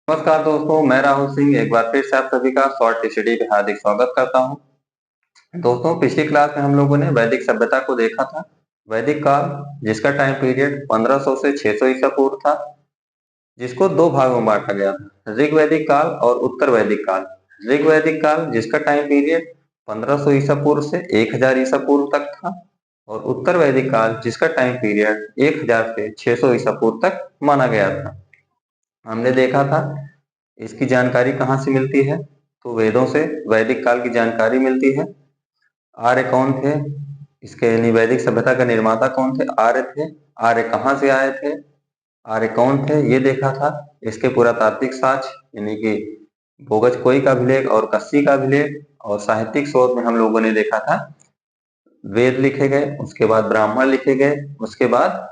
नमस्कार दोस्तों, मैं राहुल सिंह एक बार फिर से आप सभी का शॉर्ट स्टडी पे हार्दिक स्वागत करता हूं। दोस्तों, पिछली क्लास में हम लोगों ने वैदिक सभ्यता को देखा था। वैदिक काल जिसका टाइम पीरियड 1500 से 600 ईसा पूर्व था, जिसको दो भागों में बांटा गया था, ऋग वैदिक काल और उत्तर वैदिक काल। ऋग वैदिक काल जिसका टाइम पीरियड 1500 ईसा पूर्व से 1000 ईसा पूर्व तक था, और उत्तर वैदिक काल जिसका टाइम पीरियड 1000 से 600 ईसा पूर्व तक माना गया था। हमने देखा था इसकी जानकारी कहाँ से मिलती है, तो वेदों से वैदिक काल की जानकारी मिलती है। आर्य कौन थे, इसके यानी वैदिक सभ्यता का निर्माता कौन थे, आर्य थे। आर्य कहाँ से आए थे, आर्य कौन थे, ये देखा था। इसके पुरातात्विक साक्ष्य यानी कि भोगज कोई का अभिलेख और कस्सी का अभिलेख, और साहित्यिक स्रोत में हम लोगों ने देखा था वेद लिखे गए, उसके बाद ब्राह्मण लिखे गए, उसके बाद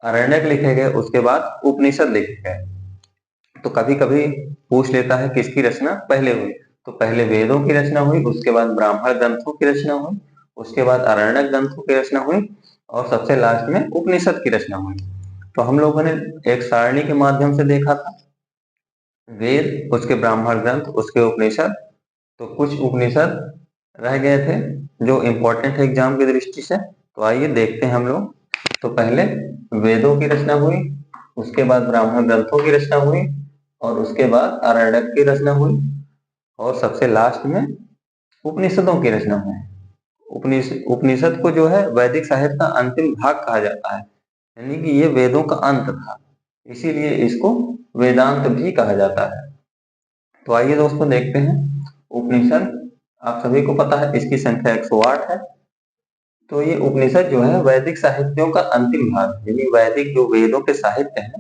अरण्यक लिखे गए, उसके बाद उपनिषद लिखे गए। तो कभी कभी पूछ लेता है किसकी रचना पहले हुई, तो पहले वेदों की रचना हुई, उसके बाद ब्राह्मण ग्रंथों की रचना हुई, उसके बाद अरण्यक ग्रंथों की रचना हुई, और सबसे लास्ट में उपनिषद की रचना हुई। तो हम लोगों ने एक सारणी के माध्यम से देखा था वेद, उसके ब्राह्मण ग्रंथ, उसके उपनिषद। तो कुछ उपनिषद रह गए थे जो इम्पोर्टेंट है एग्जाम की दृष्टि से, तो आइए देखते हैं हम लोग। तो पहले वेदों की रचना हुई, उसके बाद ब्राह्मण ग्रंथों की रचना हुई, और उसके बाद अरण्यक की रचना हुई, और सबसे लास्ट में उपनिषदों की रचना हुई। उपनिषद को जो है वैदिक साहित्य का अंतिम भाग कहा जाता है, यानी कि ये वेदों का अंत था, इसीलिए इसको वेदांत भी कहा जाता है। तो आइए दोस्तों देखते हैं उपनिषद। आप सभी को पता है इसकी संख्या 108 है। तो ये उपनिषद जो है वैदिक साहित्यों का अंतिम भाग, यानी वैदिक जो वेदों के साहित्य है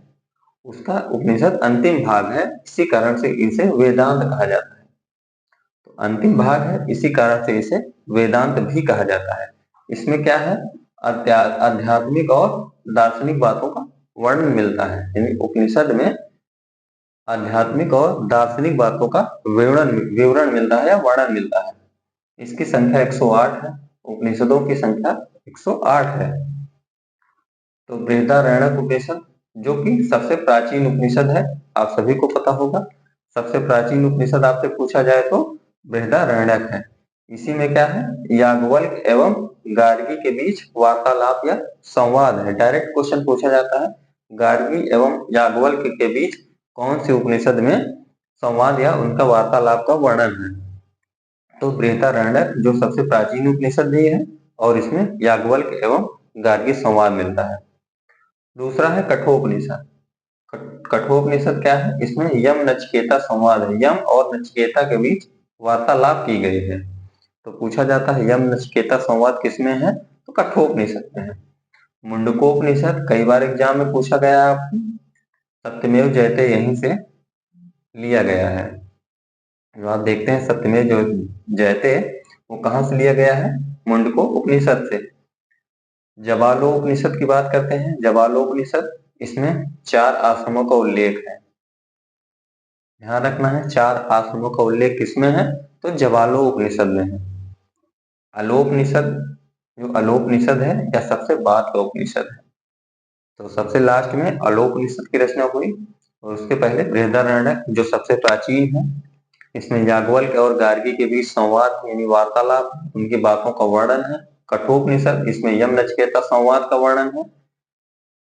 उसका उपनिषद अंतिम भाग है, इसी कारण से इसे वेदांत कहा जाता है। तो अंतिम भाग है, इसी कारण से इसे वेदांत भी कहा जाता है। इसमें क्या है, आध्यात्मिक और दार्शनिक बातों का वर्णन मिलता है, यानी उपनिषद में आध्यात्मिक और दार्शनिक बातों का विवरण विवरण मिलता है या वर्णन मिलता है। इसकी संख्या 108 है, उपनिषदों की संख्या 108 है। तो बृहदारण्यक उपनिषद जो कि सबसे प्राचीन उपनिषद है, आप सभी को पता होगा। सबसे प्राचीन उपनिषद आपसे पूछा जाए तो बृहदारण्यक है। इसी में क्या है, याज्ञवल्क्य एवं गार्गी के बीच वार्तालाप या संवाद है। डायरेक्ट क्वेश्चन पूछा जाता है, गार्गी एवं याज्ञवल्क्य के बीच कौन से उपनिषद में संवाद या उनका वार्तालाप का वर्णन है। तो बृहदारण्यक जो सबसे प्राचीन उपनिषद भी है, और इसमें याज्ञवल्क्य एवं गार्गी संवाद मिलता है। दूसरा है कठोपनिषद। कठोपनिषद क्या है, इसमें यम नचिकेता संवाद है, यम और नचिकेता के बीच वार्तालाप की गई है। तो पूछा जाता है यम नचिकेता संवाद किसमें है, तो कठोपनिषद में है। मुंडकोपनिषद कई बार एग्जाम में पूछा गया है आपको, सत्यमेव जयते यहीं से लिया गया है। जो आप देखते हैं सत्यमेव जो जयते वो कहाँ से लिया गया है, मुंडको उपनिषद से। जबालोपनिषद की बात करते हैं। जबालोपनिषद, इसमें 4 आश्रमों का उल्लेख है। ध्यान रखना है, 4 आश्रमों का उल्लेख किसमें है, तो जबालोपनिषद में है। अलोपनिषद, जो अलोपनिषद है या सबसे बाद का उपनिषद है, तो सबसे लास्ट में अलोपनिषद की रचना हुई, और उसके पहले बृहदारण्यक जो सबसे प्राचीन है, इसमें याज्ञवल्क्य और गार्गी के बीच संवाद यानी वार्तालाप, उनकी बातों का वर्णन है। कठोपनिषद, इसमें यम नचिकेता संवाद का वर्णन है।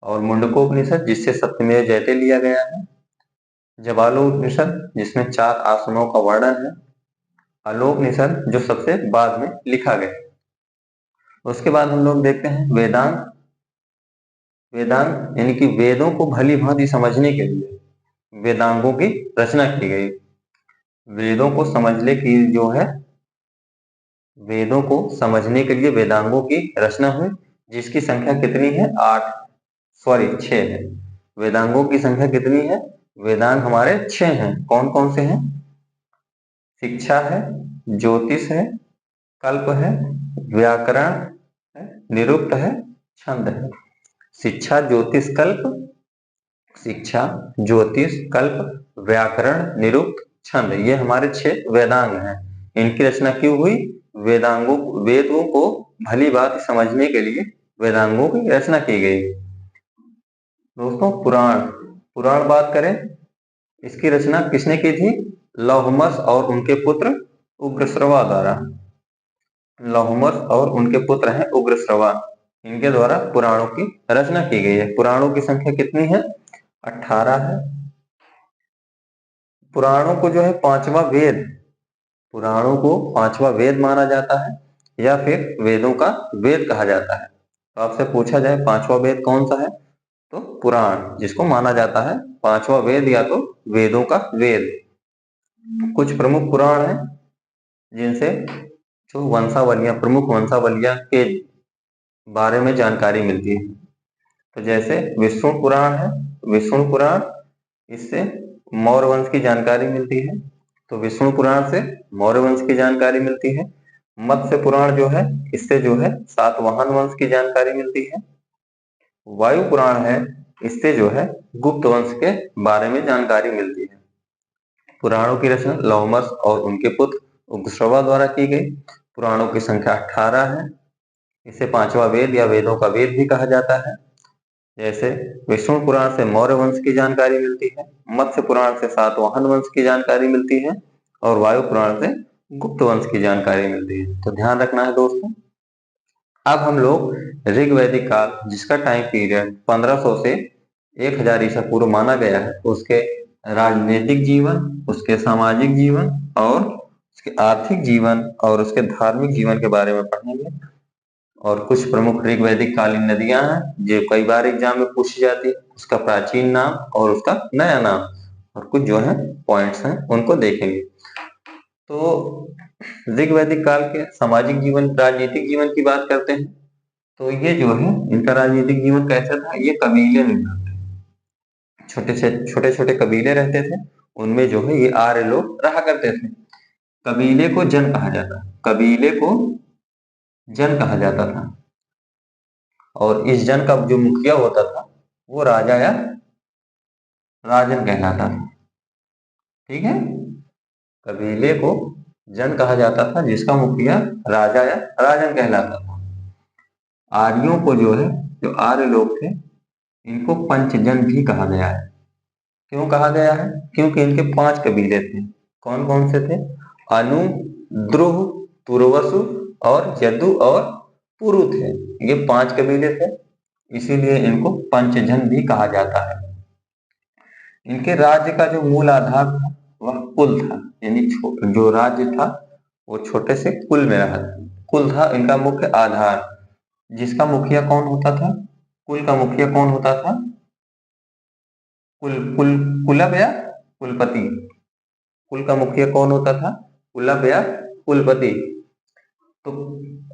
और मुंडकोपनिषद जिससे सत्यमेव जयते लिया गया है। जबालोपनिषद जिसमें 4 आश्रमों का वर्णन है। अलोपनिषद जो सबसे बाद में लिखा गया। उसके बाद हम लोग देखते हैं वेदांत। वेदांत यानी कि वेदों को भली भांति समझने के लिए वेदांगों की रचना की गई। वेदों को समझने की जो है, वेदों को समझने के लिए वेदांगों की रचना हुई, जिसकी संख्या कितनी है, 6 है। वेदांगों की संख्या कितनी है, वेदांग हमारे 6 हैं। कौन कौन से हैं, शिक्षा है, ज्योतिष है, कल्प है, व्याकरण है, निरुक्त है, छंद है। शिक्षा, ज्योतिष, कल्प, शिक्षा, ज्योतिष, कल्प, व्याकरण, निरुक्त, छंद, ये हमारे 6 वेदांग हैं। इनकी रचना क्यों हुई, वेदों को भली बात समझने के लिए वेदांगों की रचना की गई। दोस्तों पुराण, पुराण बात करें इसकी रचना किसने की थी? लौहमस और उनके पुत्र उग्रश्रवा द्वारा। लौहमस और उनके पुत्र हैं उग्रश्रवा, इनके द्वारा पुराणों की रचना की गई है। पुराणों की संख्या कितनी है? 18 है। पुराणों को जो है पांचवा वेद, पुराणों को पांचवा वेद माना जाता है या फिर वेदों का वेद कहा जाता है। तो आपसे पूछा जाए पांचवा वेद कौन सा है, तो पुराण, जिसको माना जाता है पांचवा वेद या तो वेदों का वेद। कुछ प्रमुख पुराण हैं जिनसे जो वंशावलियां, प्रमुख वंशावलियां के बारे में जानकारी मिलती है। तो जैसे विष्णु पुराण है, विष्णु पुराण, इससे मौर्य वंश की जानकारी मिलती है। तो विष्णु पुराण से मौर्य वंश की जानकारी मिलती है। मत्स्य पुराण जो है, इससे जो है सातवाहन वंश की जानकारी मिलती है। वायु पुराण है, इससे जो है गुप्त वंश के बारे में जानकारी मिलती है। पुराणों की रचना लौमस और उनके पुत्र उग्रश्रवा द्वारा की गई। पुराणों की संख्या 18 है। इसे पांचवा वेद या वेदों का वेद भी कहा जाता है। जैसे विष्णु पुराण से मौर्य वंश की जानकारी मिलती है, मत्स्य पुराण से सातवाहन वंश की जानकारी मिलती है और वायु पुराण से गुप्त वंश की जानकारी मिलती है। तो ध्यान रखना है दोस्तों। अब हम लोग ऋग्वैदिक काल, जिसका टाइम पीरियड 1500 से 1000 ईसा पूर्व माना गया है, उसके राजनीतिक जीवन, उसके सामाजिक जीवन और उसके आर्थिक जीवन और उसके धार्मिक जीवन के बारे में पढ़ेंगे। और कुछ प्रमुख ऋग्वैदिक कालीन नदियां हैं जो कई बार एग्जाम में पूछी जाती है, उसका प्राचीन नाम और उसका नया नाम, और कुछ जो है पॉइंट्स हैं उनको देखेंगे। तो ऋग्वैदिक काल के सामाजिक जीवन, राजनीतिक जीवन की बात करते हैं। तो ये जो है इनका राजनीतिक जीवन कैसा था? ये कबीले में छोटे छोटे कबीले रहते थे, उनमें जो है ये आर्य लोग रहा करते थे। कबीले को जन कहा जाता, कबीले को जन कहा जाता था। और इस जन का जो मुखिया होता था वो राजा या राजन कहलाता था। ठीक है, कबीले को जन कहा जाता था जिसका मुखिया राजा या राजन कहलाता था। आर्यों को जो है, जो आर्य लोग थे, इनको पंचजन भी कहा गया है। क्यों कहा गया है? क्योंकि इनके 5 कबीले थे। कौन कौन से थे? अनु, द्रुह, तुर्वसु और यदु और पुरु थे। ये 5 कबीले थे, इसीलिए इनको पंचजन भी कहा जाता है। इनके राज्य का जो मूल आधार था वह कुल था, यानी जो राज्य था वो छोटे से कुल में रहा था। कुल था इनका मुख्य आधार, जिसका मुखिया कौन होता था? कुल का मुखिया कौन होता था? कुल कुल कुलप या कुलपति। कुल का मुखिया कौन होता था? कुलप या कुलपति। तो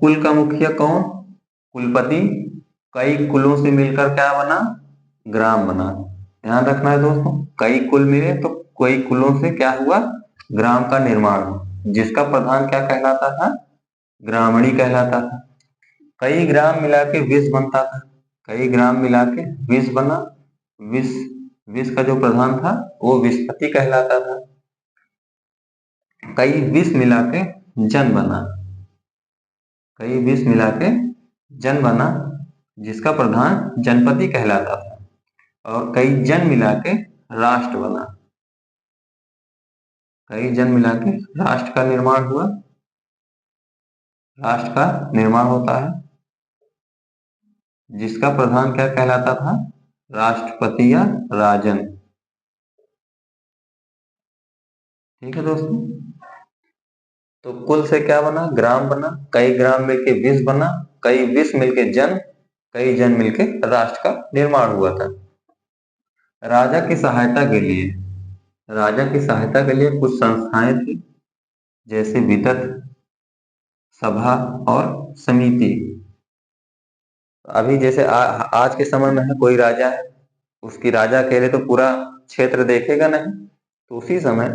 कुल का मुखिया कौन? कुलपति। कई कुलों से मिलकर क्या बना? ग्राम बना। ध्यान रखना है दोस्तों, कई कुल मिले तो कई कुलों से क्या हुआ? ग्राम का निर्माण हुआ, जिसका प्रधान क्या कहलाता था? ग्रामणी कहलाता था। कई ग्राम मिला के विष बनता था, कई ग्राम मिला के विष बना। विष विष का जो प्रधान था वो विषपति कहलाता था। कई विष मिला के जन बना, कई विष मिला के जन बना, जिसका प्रधान जनपति कहलाता था। और कई जन मिला के राष्ट्र बना, कई जन मिला के राष्ट्र का निर्माण हुआ। राष्ट्र का निर्माण होता है, जिसका प्रधान क्या कहलाता था? राष्ट्रपति या राजन। ठीक है दोस्तों, तो कुल से क्या बना? ग्राम बना। कई ग्राम मिलके विष बना, कई विष मिलके जन, कई जन मिलके राष्ट्र का निर्माण हुआ था। राजा की सहायता के लिए, राजा की सहायता के लिए कुछ संस्थाएं थी, जैसे विदत, सभा और समिति। अभी जैसे आज के समय में है, कोई राजा है, उसकी राजा अकेले तो पूरा क्षेत्र देखेगा नहीं, तो उसी समय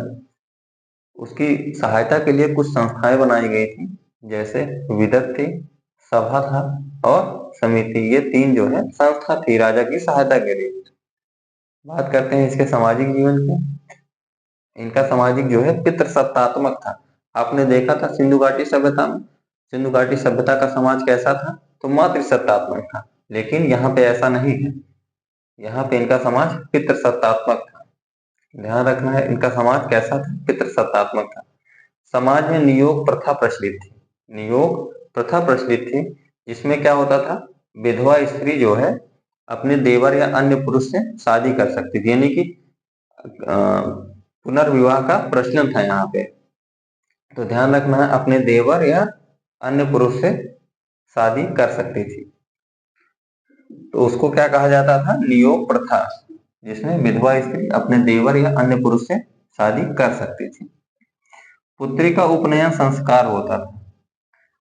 उसकी सहायता के लिए कुछ संस्थाएं बनाई गई थी, जैसे विदत थी, सभा था और समिति। ये 3 जो है संस्था थी राजा की सहायता के लिए। बात करते हैं इसके सामाजिक जीवन की। इनका सामाजिक जो है पितृसत्तात्मक था। आपने देखा था सिंधु घाटी सभ्यता में, सिंधु घाटी सभ्यता का समाज कैसा था? तो मातृसत्तात्मक था। लेकिन यहाँ पे ऐसा नहीं है, यहाँ पे इनका समाज पितृसत्तात्मक था। ध्यान रखना है इनका समाज कैसा था, पितृसत्तात्मक था। समाज में नियोग प्रथा प्रचलित थी, नियोग प्रथा प्रचलित थी, जिसमें क्या होता था, विधवा स्त्री जो है अपने देवर या अन्य पुरुष से शादी कर सकती थी, यानी कि पुनर्विवाह का प्रचलन था यहाँ पे। तो ध्यान रखना है, अपने देवर या अन्य पुरुष से शादी कर सकती थी, तो उसको क्या कहा जाता था, नियोग प्रथा, जिसमें विधवा स्त्री अपने देवर या अन्य पुरुष से शादी कर सकती थी। पुत्री का उपनयन संस्कार होता था,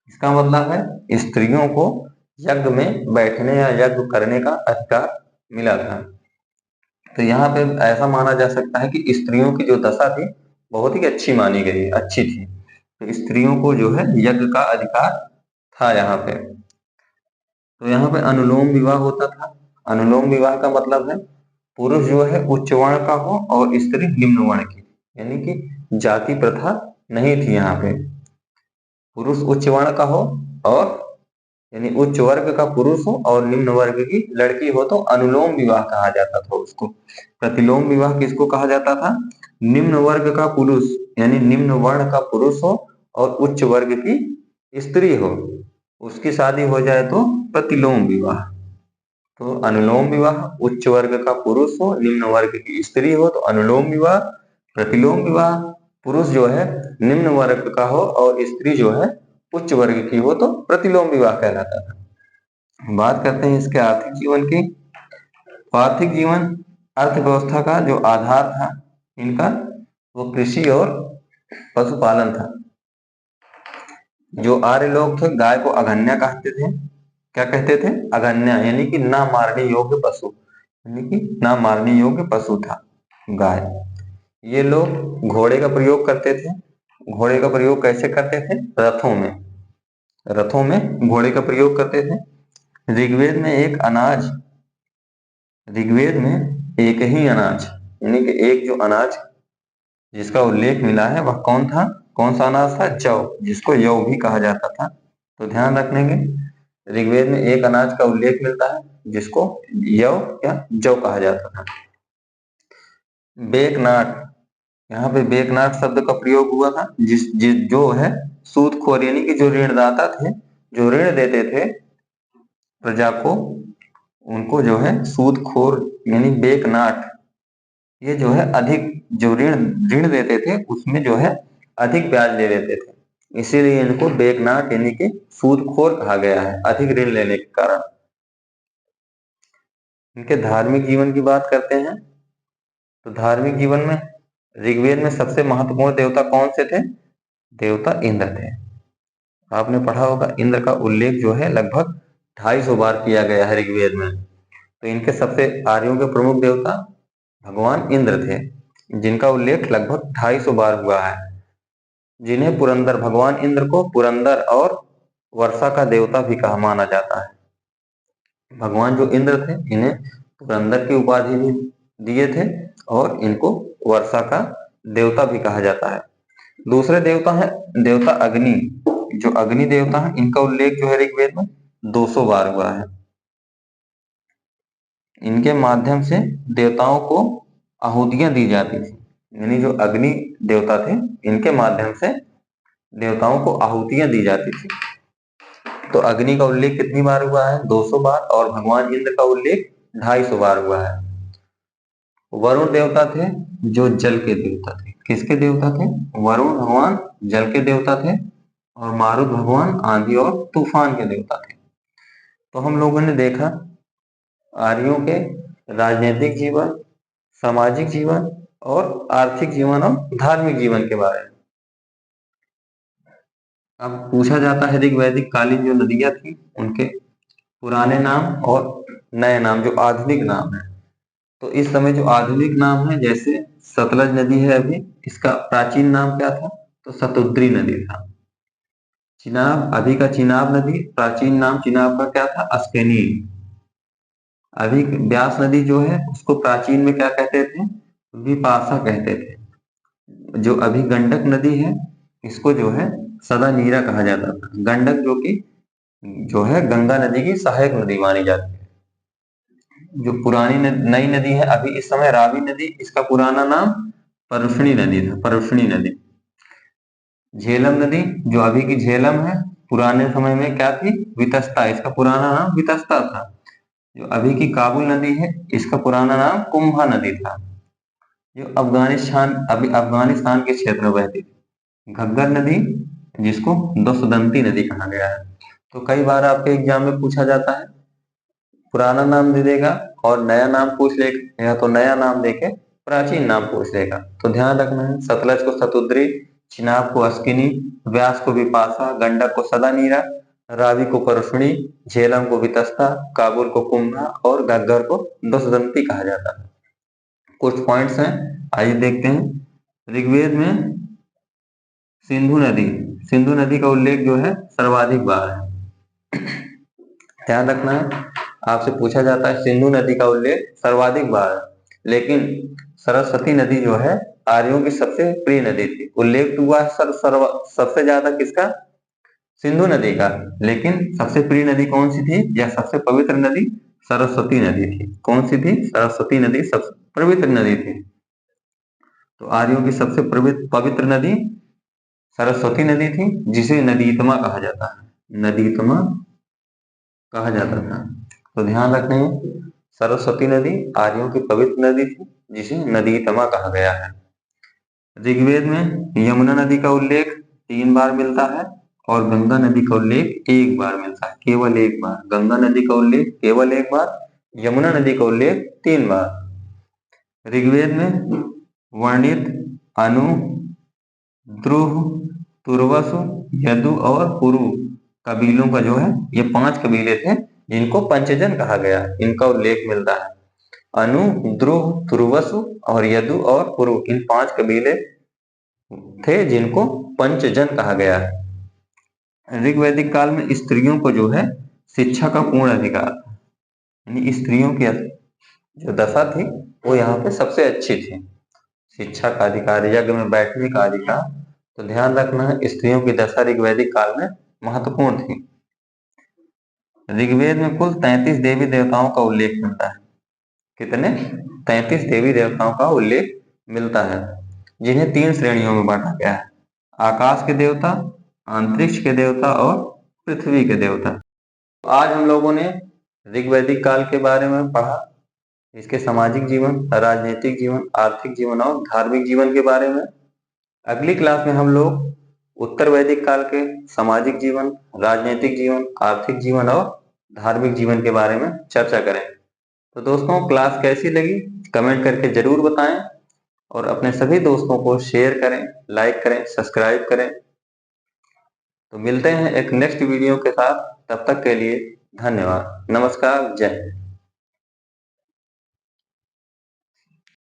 इसका मतलब है स्त्रियों को यज्ञ में बैठने या यज्ञ करने का अधिकार मिला था। तो यहाँ पे ऐसा माना जा सकता है कि स्त्रियों की जो दशा थी बहुत ही अच्छी मानी गई, अच्छी थी। तो स्त्रियों को जो है यज्ञ का अधिकार था यहाँ पे। तो यहाँ पे अनुलोम विवाह होता था। अनुलोम विवाह का मतलब है पुरुष जो है उच्च वर्ण का हो और स्त्री निम्न वर्ण की, यानी कि जाति प्रथा नहीं थी यहाँ पे। पुरुष उच्च वर्ण का हो और यानी उच्च वर्ग का पुरुष हो और निम्न वर्ग की लड़की हो तो अनुलोम विवाह कहा जाता था उसको। प्रतिलोम विवाह किसको कहा जाता था, निम्न वर्ग का पुरुष यानी निम्न वर्ण का पुरुष हो और उच्च वर्ग की स्त्री हो, उसकी शादी हो जाए तो प्रतिलोम विवाह। तो अनुलोम विवाह उच्च वर्ग का पुरुष हो निम्न वर्ग की स्त्री हो तो अनुलोम विवाह। प्रतिलोम विवाह पुरुष जो है निम्न वर्ग का हो और स्त्री जो है उच्च वर्ग की हो तो प्रतिलोम विवाह कहलाता था। बात करते हैं इसके आर्थिक जीवन की। आर्थिक जीवन अर्थव्यवस्था का जो आधार था इनका, वो कृषि और पशुपालन था। जो आर्य लोग थे गाय को अगन्या कहते थे। क्या कहते थे, अगन्या, यानी कि ना मारने योग्य पशु, यानी कि ना मारने योग्य पशु था गाय। ये लोग घोड़े का प्रयोग करते थे। घोड़े का प्रयोग कैसे करते थे, रथों में, रथों में घोड़े का प्रयोग करते थे। ऋग्वेद में एक अनाज, ऋग्वेद में एक ही अनाज यानी कि एक जो अनाज जिसका उल्लेख मिला है वह कौन था, कौन सा अनाज था, जौ, जिसको यौ भी कहा जाता था। तो ध्यान रखेंगे ऋग्वेद में एक अनाज का उल्लेख मिलता है जिसको यौ या जौ कहा जाता था। बेकनाट, यहाँ पे बेकनाट शब्द का प्रयोग हुआ था, जो है सूदखोर यानी कि जो ऋणदाता थे, जो ऋण देते थे प्रजा को, उनको जो है सूदखोर यानी बेकनाट, ये जो है अधिक जो ऋण ऋण देते थे उसमें जो है अधिक ब्याज ले लेते थे, इसीलिए इनको बेकनाट यानी कि सूदखोर कहा गया है, अधिक ऋण लेने के कारण। इनके धार्मिक जीवन की बात करते हैं तो धार्मिक जीवन में ऋग्वेद में सबसे महत्वपूर्ण देवता कौन से थे, देवता इंद्र थे। आपने पढ़ा होगा इंद्र का उल्लेख जो है लगभग 250 बार किया गया है ऋग्वेद में। तो इनके सबसे आर्यों के प्रमुख देवता भगवान इंद्र थे, जिनका उल्लेख लगभग 250 बार हुआ है, जिन्हें पुरंदर, भगवान इंद्र को पुरंदर और वर्षा का देवता भी कहा माना जाता है। भगवान जो इंद्र थे इन्हें पुरंदर की उपाधि भी दिए थे और इनको वर्षा का देवता भी कहा जाता है। दूसरे देवता है देवता अग्नि। जो अग्नि देवता है इनका उल्लेख जो है ऋग्वेद में 200 बार हुआ है। इनके माध्यम से देवताओं को आहुतियां दी जाती थी, यानी जो अग्नि देवता थे इनके माध्यम से देवताओं को आहुतियां दी जाती थी। तो अग्नि का उल्लेख कितनी बार हुआ है, 200 बार, और भगवान इंद्र का उल्लेख 250 बार हुआ है। वरुण देवता थे जो जल के देवता थे। किसके देवता थे, वरुण भगवान जल के देवता थे और मारुत भगवान आंधी और तूफान के देवता थे। तो हम लोगों ने देखा आर्यों के राजनीतिक जीवन, सामाजिक जीवन और आर्थिक जीवन और धार्मिक जीवन के बारे में। अब पूछा जाता है ऋग्वैदिक कालीन जो नदियां थी उनके पुराने नाम और नए नाम, जो आधुनिक नाम है। तो इस समय जो आधुनिक नाम है, जैसे सतलज नदी है अभी, इसका प्राचीन नाम क्या था, तो शतुद्री नदी था। चिनाब, अभी का चिनाब नदी, प्राचीन नाम चिनाब का क्या था, अस्केनी। अभी ब्यास नदी जो है उसको प्राचीन में क्या कहते थे, विपाशा कहते थे। जो अभी गंडक नदी है इसको जो है सदा नीरा कहा जाता था। गंडक जो कि जो है गंगा नदी की सहायक नदी मानी जाती है। जो पुरानी नई नदी है अभी इस समय रावी नदी, इसका पुराना नाम परुष्णी नदी था, परुष्णी नदी। झेलम नदी जो अभी की झेलम है, पुराने समय में क्या थी, वितस्ता, इसका पुराना नाम वितस्ता था। जो अभी की काबुल नदी है, इसका पुराना नाम कुंभा नदी था। जो अफगानिस्तान के क्षेत्र में बहती थी। घग्गर नदी जिसको दसदंती नदी कहा गया है। तो कई बार आपके एग्जाम में पूछा जाता है, पुराना नाम दे देगा और नया नाम पूछ लेगा, या तो नया नाम देके प्राचीन नाम पूछ लेगा। तो ध्यान रखना है, सतलज को शतुद्री, चिनाब को अस्किनी, व्यास को विपाशा, गंडक को सदानीरा, रावी को परशुणी, झेलम को वितस्ता, काबुल को कुंभा और घग्गर को दसदंती कहा जाता है। कुछ पॉइंट्स हैं, आइए देखते हैं। ऋग्वेद में सिंधु नदी का उल्लेख जो है सर्वाधिक बार है। ध्यान रखना है, आपसे पूछा जाता है सिंधु नदी का उल्लेख सर्वाधिक बार है, लेकिन सरस्वती नदी जो है आर्यों की सबसे प्रिय नदी थी। उल्लेख हुआ है सबसे ज्यादा किसका, सिंधु नदी का, लेकिन सबसे प्रिय नदी कौन सी थी या सबसे पवित्र नदी सरस्वती नदी थी। कौन सी थी, सरस्वती नदी सबसे पवित्र नदी थी। तो आर्यों की सबसे पवित्र नदी सरस्वती नदी थी, जिसे नदीतमा कहा जाता है, नदीतमा कहा जाता था। तो ध्यान रखने, सरस्वती नदी आर्यों की पवित्र नदी थी, जिसे नदीतमा कहा गया है। ऋग्वेद में यमुना नदी का उल्लेख 3 बार मिलता है और गंगा नदी का उल्लेख 1 बार मिलता है, केवल 1 बार। गंगा नदी का उल्लेख केवल 1 बार, यमुना नदी का उल्लेख 3 बार। ऋग्वेद में वर्णित अनु, द्रुह, तुर्वसु, यदु और पुरु कबीलों का जो है, ये 5 कबीले थे जिनको पंचजन कहा गया, इनका उल्लेख मिलता है। अनु, द्रुह, तुर्वसु और यदु और पुरु, इन 5 कबीले थे जिनको पंचजन कहा गया है। ऋग्वैदिक काल में स्त्रियों को जो है शिक्षा का पूर्ण अधिकार था, यानी स्त्रियों की जो दशा थी वो यहाँ पे सबसे अच्छी थी। शिक्षा का अधिकार, यज्ञ में बैठने का अधिकार। तो ध्यान रखना है, स्त्रियों की दशा ऋग्वैदिक काल में महत्वपूर्ण थी। ऋग्वेद में कुल 33 देवी देवताओं का उल्लेख मिलता है। कितने, 33 देवी देवताओं का उल्लेख मिलता है, जिन्हें 3 श्रेणियों में बांटा गया है, आकाश के देवता, अंतरिक्ष के देवता और पृथ्वी के देवता। आज हम लोगों ने ऋग्वैदिक काल के बारे में पढ़ा, इसके सामाजिक जीवन, राजनीतिक जीवन, आर्थिक जीवन और धार्मिक जीवन के बारे में। अगली क्लास में हम लोग उत्तर वैदिक काल के सामाजिक जीवन, राजनीतिक जीवन, आर्थिक जीवन और धार्मिक जीवन के बारे में चर्चा करें। तो दोस्तों, क्लास कैसी लगी कमेंट करके जरूर बताएं और अपने सभी दोस्तों को शेयर करें, लाइक करें, सब्सक्राइब करें। तो मिलते हैं एक नेक्स्ट वीडियो के साथ, तब तक के लिए धन्यवाद, नमस्कार, जय हिंद।